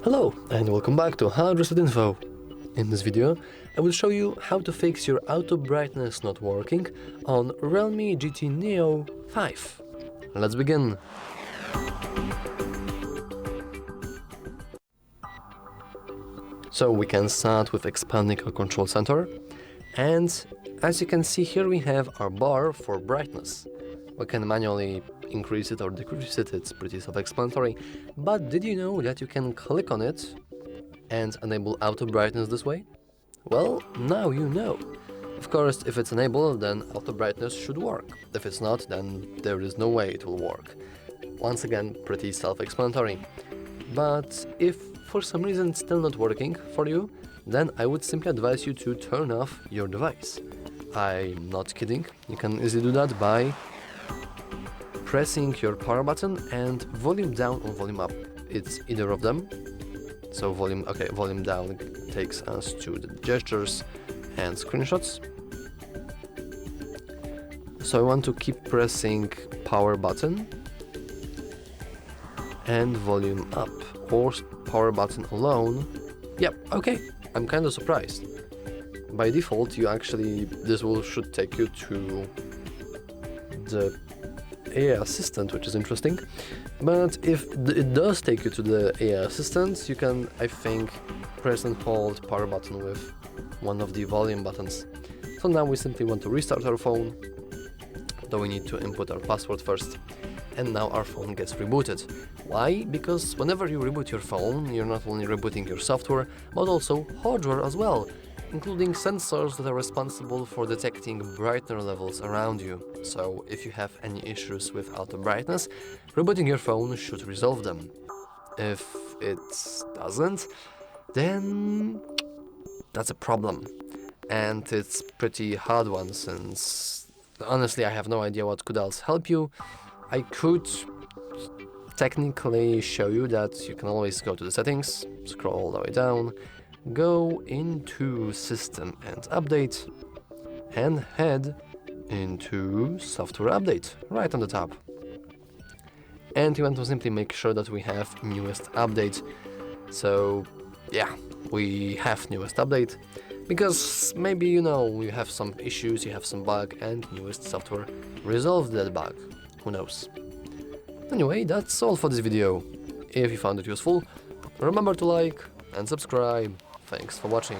Hello and welcome back to Hard Reset Info. In this video I will show you how to fix your auto brightness not working on REALME GT Neo 5. Let's begin. So we can start with expanding our control center, and as you can see here we have our bar for brightness. We can manually increase it or decrease it, it's pretty self-explanatory, but did you know that you can click on it and enable auto brightness this way? Well, now you know. Of course, if it's enabled, then auto brightness should work. If it's not, then there is no way it will work. Once again, pretty self-explanatory. But if for some reason it's still not working for you, then I would simply advise you to turn off your device. I'm not kidding, you can easily do that by pressing your power button and volume down or volume up. It's either of them. So volume down takes us to the gestures and screenshots. So I want to keep pressing power button and volume up, or power button alone. Yep, okay, I'm kind of surprised. By default, should take you to the AI assistant, which is interesting. But if it does take you to the AI assistant, you can, I think, press and hold power button with one of the volume buttons. So now we simply want to restart our phone, though we need to input our password first. And now our phone gets rebooted. Why? Because whenever you reboot your phone, you're not only rebooting your software, but also hardware as well, including sensors that are responsible for detecting brightener levels around you. So if you have any issues with auto brightness, rebooting your phone should resolve them. If it doesn't, then that's a problem. And it's pretty hard one, since honestly I have no idea what could else help you. I could technically show you that you can always go to the settings, scroll all the way down, go into System and Update, and head into Software Update, right on the top. And you want to simply make sure that we have newest update. So yeah, we have newest update, because maybe you have some issues, you have some bug, and newest software resolved that bug. Who knows? Anyway, that's all for this video. If you found it useful, remember to like and subscribe. Thanks for watching.